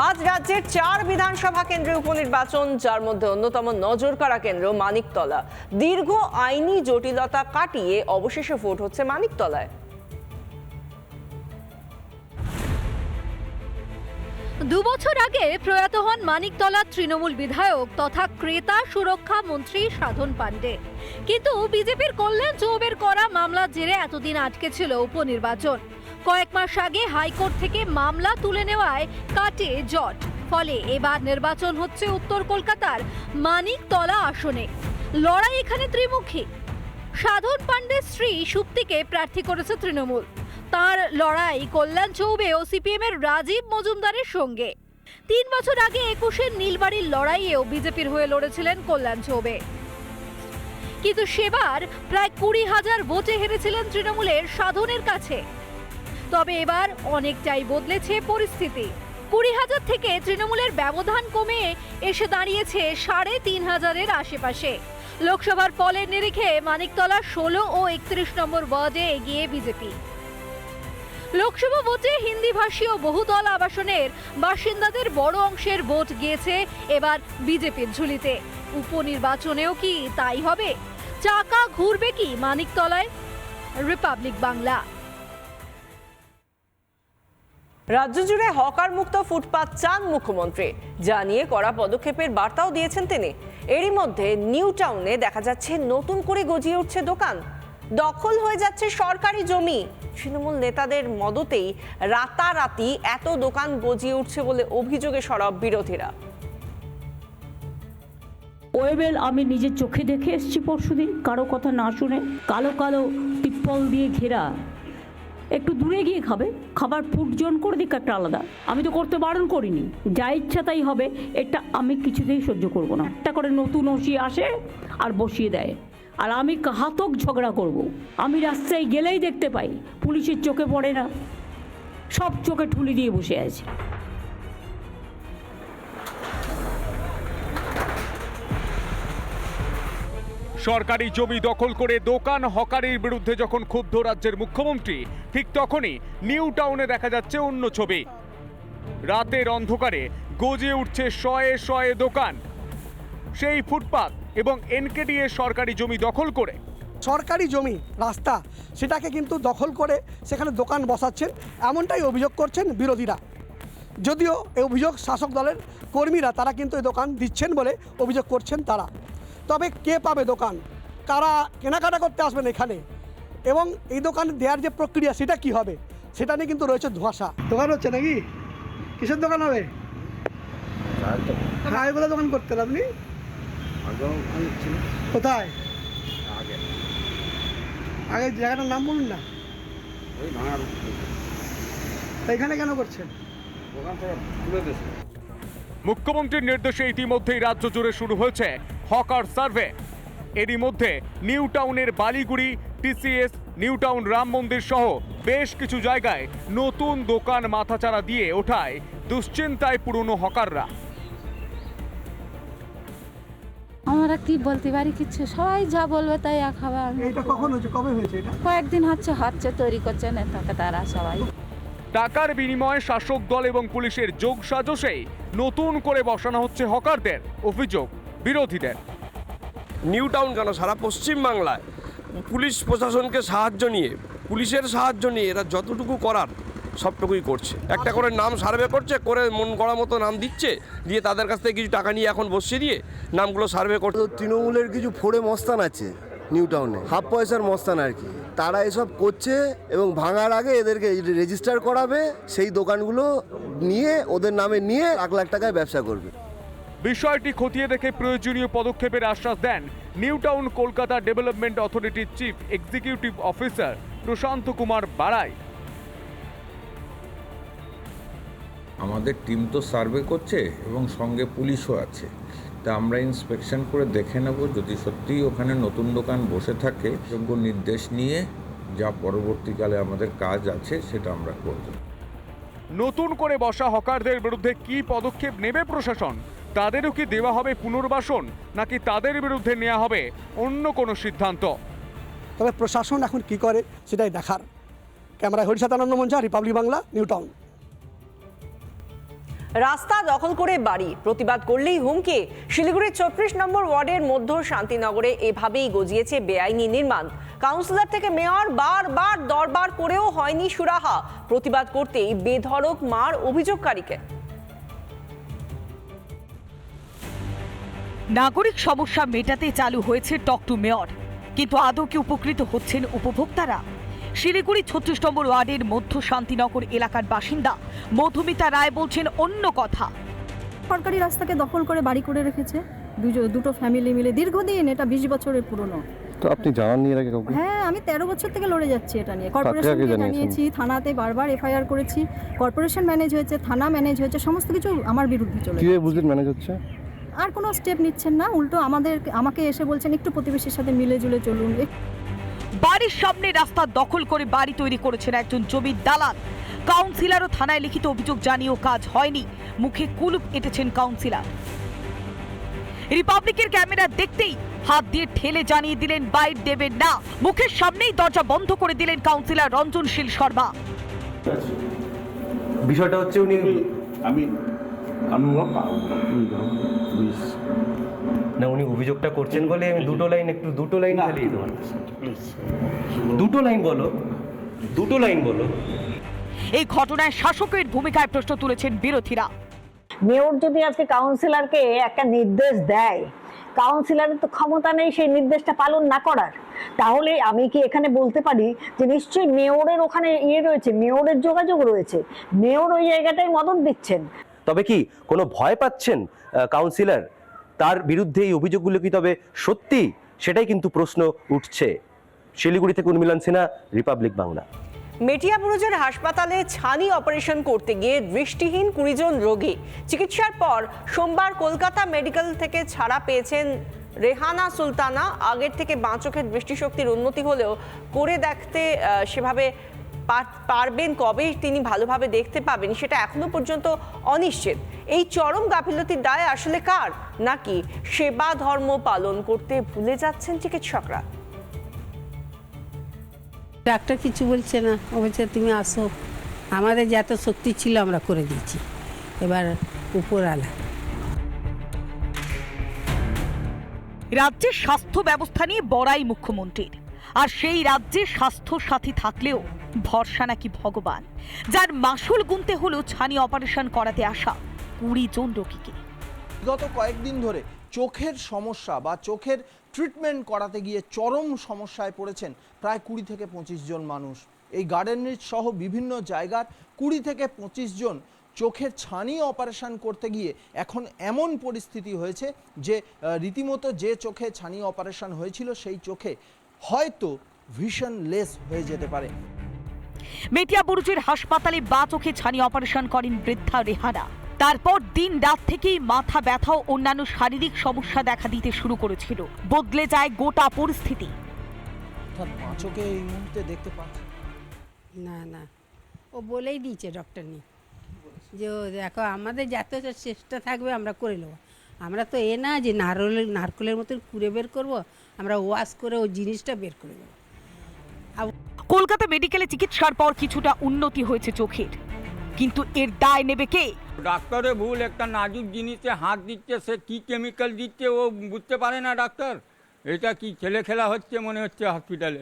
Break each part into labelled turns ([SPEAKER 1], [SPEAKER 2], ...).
[SPEAKER 1] আজ রাজ্যের 4 বিধানসভা কেন্দ্রে উপনির্বাচন, যার মধ্যে অন্যতম নজরকাড়া কেন্দ্র মানিকতলা। দীর্ঘ আইনি জটিলতা কাটিয়ে অবশেষে ভোট হচ্ছে মানিকতলায়।
[SPEAKER 2] 2 বছর আগে প্রয়াত হন মানিকতলার তৃণমূল বিধায়ক তথা ক্রেতা সুরক্ষা মন্ত্রী সাধন পাণ্ডে। কিন্তু বিজেপির কল্যাণ চৌবের করা মামলার জেরে এতদিন আটকে ছিল উপনির্বাচন। কয়েক মাস আগে হাইকোর্ট থেকে মামলা তুলে নেওয়ায় কাটে জট। ফলে এবার নির্বাচন হচ্ছে উত্তর কলকাতার মানিকতলা আসনে। লড়াই এখানে ত্রিমুখী। সাধন পাণ্ডের স্ত্রী সুপ্তিকে প্রার্থী করেছে তৃণমূল। তার লড়াই কল্যাণ চৌবে ও সিপিএম এর রাজীব মজুমদারের সঙ্গে। 3 বছর আগে 21-এর নীলবাড়ির লড়াইয়েও বিজেপির হয়ে লড়েছিলেন কল্যাণ চৌবে, কিন্তু সেবার প্রায় 20,000 ভোটে হেরেছিলেন তৃণমূলের সাধনের কাছে। তবে এবার অনেকটাই বদলেছে পরিস্থিতি। 20,000 থেকে তৃণমূলের ব্যবধান কমে এসে দাঁড়িয়েছে 3,500-এর আশেপাশে। লোকসভার ফলের নিরিখে মানিকতলা 16 ও 31 নম্বর ওয়ার্ডে এগিয়ে বিজেপি। লোকসভা ভোটে হিন্দিভাষী ও বহুদল আবাসনের বাসিন্দাদের বড় অংশের ভোট গিয়েছে এবার বিজেপির ঝুলিতে। উপনির্বাচনেও কি তাই হবে? চাকা ঘুরবে কি মানিকতলায়? রিপাবলিক বাংলা।
[SPEAKER 1] রাজ্য জুড়ে হকার মুক্ত ফুটপাত চান মুখ্যমন্ত্রী, যা নিয়ে কড়া পদক্ষেপের বার্তাও দিয়েছেন তিনি। এরই মধ্যে নিউ টাউনে দেখা যাচ্ছে নতুন করে গজিয়ে উঠছে দোকান, দখল হয়ে যাচ্ছে সরকারি জমি। তৃণমূল নেতাদের মদতেই রাতারাতি এত দোকান গজিয়ে উঠছে বলে অভিযোগে সরব বিরোধীরা।
[SPEAKER 3] ওয়েবেল আমি নিজের চোখে দেখে এসেছি পরশুদিন, কারো কথা না শুনে। কালো কালো টিপ্পল দিয়ে ঘেরা, একটু দূরে গিয়ে খাবে, খাবার ফুড জোন করে দিক একটা আলাদা। আমি তো করতে বারণ করিনি, যা ইচ্ছা তাই হবে, এটা আমি কিছুতেই সহ্য করব না। একটা করে নতুন ওসি আসে আর বসিয়ে দেয়, আর আমি ঘাতক ঝগড়া করব। আমি রাস্তায় গেলেই দেখতে পাই, পুলিশের চোখে পড়ে না, সব চোখে ঠুলি দিয়ে বসে আছে।
[SPEAKER 4] সরকারি জমি দখল করে দোকান হকারির বিরুদ্ধে যখন ক্ষুব্ধ রাজ্যের মুখ্যমন্ত্রী, ঠিক তখনই নিউ টাউনে দেখা যাচ্ছে অন্য ছবি। রাতের অন্ধকারে গজিয়ে উঠছে শয়ে শয়ে দোকান, সেই ফুটপাত এবং এনকেডিএ সরকারি জমি দখল করে।
[SPEAKER 5] সরকারি জমি রাস্তা সেটাকে কিন্তু দখল করে সেখানে দোকান বসাচ্ছেন, এমনটাই অভিযোগ করছেন বিরোধীরা। যদিও এই অভিযোগ শাসক দলের কর্মীরা তারা কিন্তু এই দোকান দিচ্ছেন বলে অভিযোগ করছেন তারা। তবে কে পাবে দোকান, কারা কেনাকাটা করতে আসবেন এখানে, এবং এই দোকান দেওয়ার যে প্রক্রিয়া সেটা কি হবে, সেটা নিয়ে কিন্তু রয়েছে ধোঁয়াশা। দোকান হচ্ছে নাকি? কিসের দোকান হবে? এগুলো দোকান করতেন আপনি কোথায়? আগে জায়গাটার নাম বলুন না। এখানে কেন করছেন?
[SPEAKER 4] মুখ্যমন্ত্রীর নির্দেশে ইতিমধ্যেই রাজ্য জুড়ে শুরু হয়েছে হকার সার্ভে। এরই মধ্যে নিউ টাউনের Baliguri, TCS, new town Ram মন্দির সহ বেশ কিছু জায়গায় নতুন দোকান মাথাচাড়া দিয়ে ওঠায় দুশ্চিন্তায় পুরনো হকাররা।
[SPEAKER 6] আমরা কি বলতে পারি কিছু, সবাই যা বলবে তাই খাবার।
[SPEAKER 5] এটা কখন হয়েছে, কবে হয়েছে? এটা
[SPEAKER 6] কয়েকদিন হচ্ছে তৈরি করছে নেতাকে তারা সবাই।
[SPEAKER 4] টাকার বিনিময়ে শাসক দল এবং পুলিশের যোগ সাজসেই নতুন করে বসানো হচ্ছে হকারদের, অভিযোগ বিরোধীদের।
[SPEAKER 7] নিউ টাউন কেন, সারা পশ্চিম বাংলায় পুলিশ প্রশাসনকে সাহায্য নিয়ে, পুলিশের সাহায্য নিয়ে এরা যতটুকু করার সবটুকুই করছে। একটা করে নাম সার্ভে করছে, করে মন গড়া মতো নাম দিচ্ছে, দিয়ে তাদের কাছ থেকে কিছু টাকা নিয়ে এখন বসিয়ে দিয়ে নামগুলো সার্ভে করছে।
[SPEAKER 8] তৃণমূলের কিছু ফোড়ে মস্তান আছে নিউ টাউনে, হাফ পয়সার মস্তান আর কি, তারা এসব করছে এবং ভাঙার আগে এদেরকে রেজিস্টার করাবে, সেই দোকানগুলো নিয়ে ওদের নামে নিয়ে লাখ লাখ টাকায় ব্যবসা করবে।
[SPEAKER 4] বিষয়টি খতিয়ে দেখে প্রয়োজনীয় পদক্ষেপের আশ্বাস দেন নিউ টাউন কলকাতা ডেভেলপমেন্ট অথরিটির চিফ এক্সিকিউটিভ অফিসার প্রশান্ত কুমার বাড়াই।
[SPEAKER 9] আমাদের টিম তো সার্ভে করছে এবং সঙ্গে পুলিশও আছে, তা আমরা ইন্সপেকশন করে দেখে নেব, যদি সত্যিই ওখানে নতুন দোকান বসে থাকে যোগ্য নির্দেশ নিয়ে যা পরবর্তীকালে আমাদের কাজ আছে সেটা আমরা করব।
[SPEAKER 4] নতুন করে বসা হকারদের বিরুদ্ধে কি পদক্ষেপ নেবে প্রশাসন? তাদেরও কি দেওয়া হবে পুনর্বাসন, নাকি তাদের বিরুদ্ধে নেওয়া হবে অন্য কোনো সিদ্ধান্ত?
[SPEAKER 5] তবে প্রশাসন এখন কি করে সেটাই দেখার। ক্যামেরায় হরিষাতানন্দ মঞ্চা, রিপাবলিক বাংলা, নিউ টাউন।
[SPEAKER 1] রাস্তা দখল করে বাড়ি, প্রতিবাদ করলেই হুমকি। শিলিগুড়ির 34 নম্বর ওয়ার্ডের মধ্য শান্তিনগরে এভাবেই গজিয়েছে বেআইনি নির্মাণ। কাউন্সিলর থেকে মেয়র বারবার দরবার করেও হয়নি সুরাহা। প্রতিবাদ করতেই বেধড়ক মার অভিযোগকারীকে।
[SPEAKER 10] নাগরিক সমস্যা মেটাতে চালু হয়েছে টক টু মেয়র, কিন্তু আদৌ কি উপকৃত হচ্ছেন উপভোক্তারা? শিলিগুড়ি 36 নম্বর ওয়ার্ডের মধ্য শান্তিনগর এলাকার বাসিন্দা মধুমিতা রায় বলছেন অন্য কথা।
[SPEAKER 11] সরকারি রাস্তাকে দখল করে বাড়ি করে রেখেছে দুটো ফ্যামিলি মিলে দীর্ঘদিন। এটা 20 বছরের পুরনো।
[SPEAKER 12] তো আপনি জানাননি এর আগে কাউকে?
[SPEAKER 11] হ্যাঁ, আমি 13 বছর থেকে লড়ে যাচ্ছি এটা নিয়ে। কর্পোরেশনকে জানিয়েছি, থানাতে বারবার এফআইআর করেছি। কর্পোরেশন ম্যানেজ হয়েছে, থানা ম্যানেজ হয়েছে, সমস্ত কিছু আমার বিরুদ্ধে চলে।
[SPEAKER 12] কিভাবে বুঝলেন ম্যানেজ হচ্ছে?
[SPEAKER 11] আর কোনো স্টেপ নিচ্ছেন না, উল্টো আমাকে এসে বলছেন একটু প্রতিবেশীর সাথে মিলে জুলে চলুন।
[SPEAKER 10] বাড়ির সামনে রাস্তা দখল করে বাড়ি তৈরি করেছেন একজন জমির দালাল। কাউন্সিলরও থানায় লিখিত অভিযোগ জানিয়েও কাজ হয়নি। মুখে কুলুপ এঁটেছেন কাউন্সিলর। রিপাবলিকের ক্যামেরা দেখতেই হাত দিয়ে ঠেলে জানিয়ে দিলেন বাইর দেবেন না। মুখের সামনেই দরজা বন্ধ করে দিলেন কাউন্সিলর রঞ্জনশীল শর্মা।
[SPEAKER 12] বিষয়টা হচ্ছে
[SPEAKER 13] উনি অভিযোগটা করছেন বলে আমি দুটো লাইন চালিয়ে দেবো। দুটো লাইন বলো।
[SPEAKER 10] এই ঘটনায় শাসকের ভূমিকায় প্রশ্ন তুলেছেন বিরোধীরা।
[SPEAKER 14] মেয়র যদি আজকে কাউন্সিলরকে একটা নির্দেশ দেয়, কাউন্সিলরের তো ক্ষমতা নেই সেই নির্দেশটা পালন না করার, তাহলে আমি কি এখানে বলতে পারি যে নিশ্চয়ই মেয়রের ওখানে রয়েছে, মেয়রের যোগাযোগ রয়েছে, মেয়র ওই জায়গাটায় মদত দিচ্ছেন।
[SPEAKER 13] তবে কি কোনো ভয় পাচ্ছেন কাউন্সিলর? তার বিরুদ্ধে এই অভিযোগগুলো কি তবে সত্যি? সেটাই কিন্তু প্রশ্ন উঠছে। শিলিগুড়ি থেকে উন্মিলন সিনহা, রিপাবলিক বাংলা।
[SPEAKER 1] মেটিয়াবুরুজের হাসপাতালে ছানি অপারেশন করতে গিয়ে দৃষ্টিহীন 20 জন রোগী। চিকিৎসার পর সোমবার কলকাতা মেডিকেল থেকে ছাড়া পেয়েছেন রেহানা সুলতানা। আগের থেকে বাঁ চোখের দৃষ্টিশক্তির উন্নতি হলেও করে দেখতে সেভাবে পারবেন, কবে তিনি ভালোভাবে দেখতে পাবেন সেটা এখনো পর্যন্ত অনিশ্চিত। এই চরম গাফিলতির দায় আসলে কার? নাকি সেবা ধর্ম পালন করতে ভুলে যাচ্ছেন চিকিৎসকরা?
[SPEAKER 6] ডাক্তার কিছু বলছে না, ও বলছে তুমি আসো, আমাদের যত শক্তি ছিল আমরা করে দিয়েছি, এবার উপরওয়ালা।
[SPEAKER 10] রাজ্যের স্বাস্থ্য ব্যবস্থা নিয়ে বড়াই মুখ্যমন্ত্রীর। আর সেই রাজ্যে স্বাস্থ্য সাথী থাকলেও ভরসা নাকি ভগবান, যার মাসুল গুনতে হলো ছানি অপারেশন করাতে আসা 20 জন রোগীকে।
[SPEAKER 15] গত কয়েকদিন ধরে চোখের সমস্যা বা চোখের ট্রিটমেন্ট করাতে গিয়ে চরম সমস্যায় পড়েছেন প্রায় 20 থেকে 25 জন মানুষ। এই গার্ডেন রিচ সহ বিভিন্ন জায়গার 20 থেকে 25 জন চোখের ছানি অপারেশন করতে গিয়ে এখন এমন পরিস্থিতি হয়েছে যে রীতিমতো যে চোখে ছানি অপারেশন হয়েছিল সেই চোখে হয়তো ভিশন লেস হয়ে যেতে পারে।
[SPEAKER 10] মেটিয়াবুরুজের হাসপাতালে বাঁ চোখে ছানি অপারেশন করেন বৃদ্ধা রেহানা। তারপর দিন রাত থেকেই মাথা ব্যথা ও অন্যান্য শারীরিক সমস্যা দেখা দিতে শুরু করেছিল। বদলে যায় গোটা পরিস্থিতি।
[SPEAKER 15] বাঁ চোখে এই মুহূর্তে দেখতে পাচ্ছি
[SPEAKER 6] না, ও বলেই দিয়েছে ডক্টর নি যে দেখো আমাদের যত চেষ্টা থাকবে আমরা করে নেবো। আমরা তো না যে নারকলের মতন কুড়ে বের করব, আমরা ওয়াশ করে ওই জিনিসটা বের করে দেবো।
[SPEAKER 10] কলকাতা মেডিকেলে চিকিৎসার পর কিছুটা উন্নতি হয়েছে চোখের, কিন্তু এর দায় নেবে কে?
[SPEAKER 16] ডাক্তারের ভুল। একটা নাজুক জিনিসে হাত দিচ্ছে, সে কি কেমিক্যাল দিচ্ছে ও বুঝতে পারে না ডাক্তার। এটা কি ছেলে খেলা হচ্ছে মনে হচ্ছে হসপিটালে।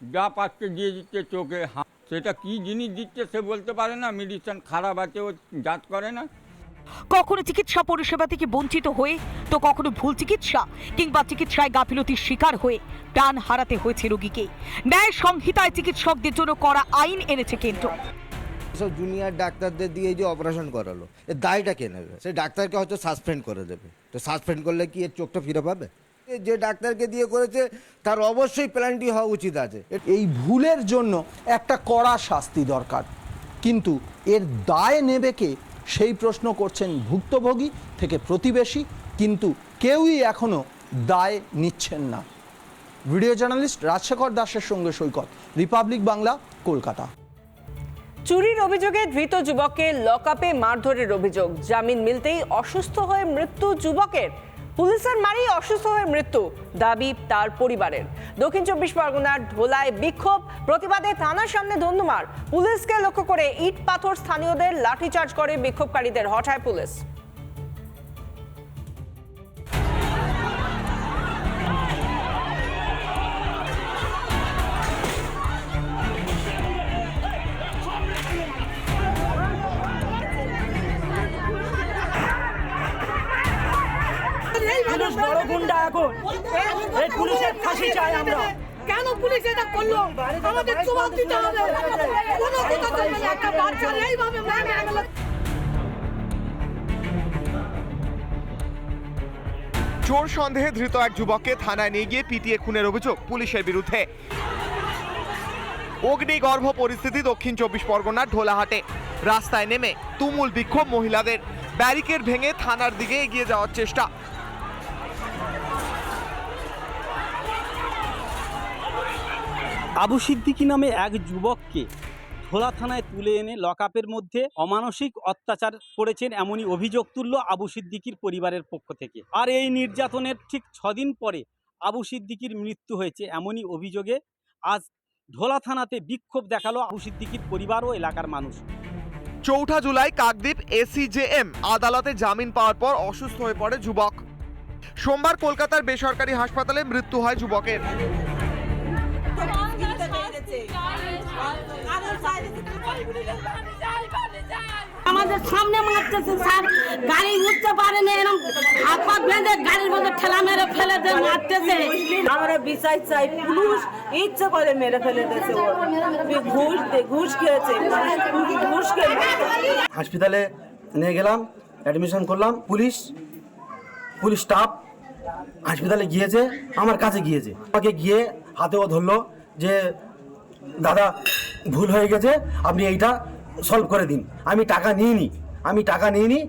[SPEAKER 16] যা পাচ্ছে দিয়ে দিচ্ছে চোখে, সেটা কি জিনিস দিচ্ছে সে বলতে পারে না। মেডিসিন খারাপ আছে ও জাজ করে না।
[SPEAKER 10] কখনো চিকিৎসা পরিষেবা থেকে বঞ্চিত হয়ে, তো কখনো ভুল চিকিৎসা কিংবা চিকিৎসায় গাফিলতির শিকার হয়ে প্রাণ হারাতে হয়েছে রোগীকে। ন্যায় সংহিতায় চিকিৎসকদের জন্য করা আইন এনেছে কেন্দ্র।
[SPEAKER 17] সব জুনিয়র ডাক্তারদের দিয়ে যে অপারেশন করালো, এর দায়টা কে নেবে? সেই ডাক্তারকে হয়তো সাসপেন্ড করে দেবে। তো সাসপেন্ড করলে কি এর চোখটা ফিরে পাবে? যে ডাক্তারকে দিয়ে করেছে তার অবশ্যই প্ল্যানটি হওয়া উচিত আছে।
[SPEAKER 15] এই ভুলের জন্য একটা কড়া শাস্তি দরকার, কিন্তু এর দায় নেবে কে সেই প্রশ্ন করছেন ভুক্তভোগী থেকে প্রতিবেশী, কিন্তু কেউই এখনো দায় নিচ্ছেন না। ভিডিও জার্নালিস্ট রাজশেখর দাসের সঙ্গে সৈকত, রিপাবলিক বাংলা, কলকাতা।
[SPEAKER 1] চুরির অভিযোগে ধৃত যুবককে লকআপে মারধরের অভিযোগ। জামিন মিলতেই অসুস্থ হয়ে মৃত্যু যুবকের। পুলিশের মারেই অসুস্থ হয়ে মৃত্যু, দাবি তার পরিবারের। দক্ষিণ 24 পরগনার ধোলায় বিক্ষোভ, প্রতিবাদে থানার সামনে ধন্যবাদ। পুলিশকে লক্ষ্য করে ইট পাথর, স্থানীয়দের লাঠিচার্জ করে বিক্ষোভকারীদের, হঠায় পুলিশ।
[SPEAKER 18] বড় গুন্ডা এখন এই পুলিশের ফাঁসি চাই আমরা।
[SPEAKER 19] কেন পুলিশ এটা করলো? আমাদের জবাব দিতে হবে। কোনো কথা চলবে না, একটা বাচ্চা এইভাবে মেরে গেল।
[SPEAKER 20] চোর সন্দেহে ধৃত এক যুবককে থানায় নিয়ে গিয়ে পিটিয়ে খুনের অভিযোগ পুলিশের বিরুদ্ধে। অগ্নিগর্ভ পরিস্থিতি দক্ষিণ 24 পরগনার ঢোলাহাটে। রাস্তায় নেমে তুমুল বিক্ষোভ মহিলাদের, ব্যারিকেড ভেঙে থানার দিকে এগিয়ে যাওয়ার চেষ্টা।
[SPEAKER 18] আবু সিদ্দিকী নামে এক যুবককে ধোলা থানায় তুলে এনে লকআপের মধ্যে অমানসিক অত্যাচার করেছেন এমনই অভিযোগ তুলল আবু সিদ্দিকীর পরিবারের পক্ষ থেকে। আর এই নির্যাতনের ঠিক 6 দিন পরে আবু সিদ্দিকীর মৃত্যু হয়েছে এমনই অভিযোগে আজ ধোলা থানাতে বিক্ষোভ দেখালো আবু সিদ্দিকীর পরিবার ও এলাকার মানুষ।
[SPEAKER 20] 4 জুলাই কাকদ্বীপ এসিজেএম আদালতে জামিন পাওয়ার পর অসুস্থ হয়ে পড়ে যুবক। সোমবার কলকাতার বেসরকারি হাসপাতালে মৃত্যু হয় যুবকের।
[SPEAKER 19] আমাদের সামনে মারতেছে স্যার, গাড়ি উঠতে পারে না, এরকম হাত পা বেঁধে গাড়ির মধ্যে ঠেলা মেরে ফেলে দিয়ে মারতেছে। আমরা বিচার চাই, পুলিশ ইচ্ছে করে মেরে ফেলে দিয়েছে, ঘুষ খেয়েছে, ঘুষ খেয়ে।
[SPEAKER 18] হাসপাতালে নিয়ে গেলাম, অ্যাডমিশন করলাম। পুলিশ স্টাফ হাসপাতালে গিয়েছে, আমার কাছে গিয়েছে, আমাকে গিয়ে হাতেও ধরলো যে দাদা ভুল হয়ে গেছে, আপনি এইটা সলভ করে দিন। আমি টাকা নিইনি,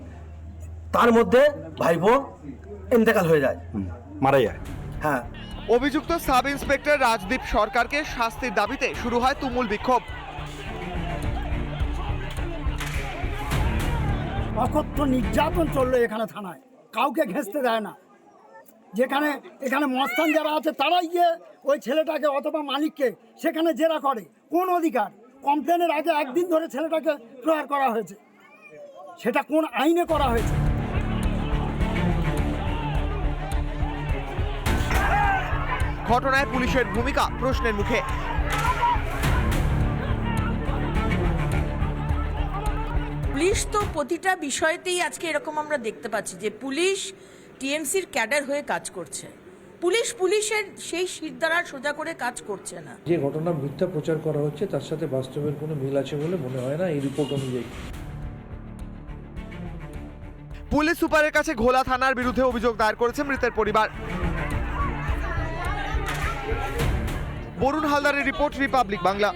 [SPEAKER 18] তার মধ্যে ভাইপো ইন্তেকাল হয়ে যায়, মারা যায়। হ্যাঁ,
[SPEAKER 20] অভিযুক্ত সাব ইন্সপেক্টর রাজদীপ সরকারকে শাস্তির দাবিতে শুরু হয় তুমুল বিক্ষোভ।
[SPEAKER 18] অকথ্য নির্যাতন চললো এখানে থানায়, কাউকে ঘেঁষতে দেয় না। এখানে মস্তান যারা আছে তারাই গিয়ে ওই ছেলেটাকে অথবা মালিককে সেখানে জেরা করে। কোন অধিকার? কমপ্লেনের আগে একদিন ধরে ছেলেটাকে প্রহার করা হয়েছে, সেটা কোন আইনে করা হয়েছে?
[SPEAKER 20] ঘটনায় পুলিশের ভূমিকা প্রশ্নের মুখে।
[SPEAKER 21] পুলিশ তো প্রতিটা বিষয়তেই আজকে এরকম আমরা দেখতে পাচ্ছি যে পুলিশ টিএমসির ক্যাডার হয়ে কাজ করছে, পুলিশের সেই শিরদাঁড়া সোজা করে কাজ করছে না।
[SPEAKER 22] যে ঘটনা মিথ্যা প্রচার করা হচ্ছে তার সাথে বাস্তবের কোনো মিল আছে বলে মনে হয় না এই রিপোর্ট অনুযায়ী।
[SPEAKER 20] পুলিশ সুপারের কাছে ঘোলা থানার বিরুদ্ধে অভিযোগ দায়ের করেছে মৃতের পরিবার। বরুণ হালদারের রিপোর্ট, রিপাবলিক বাংলা।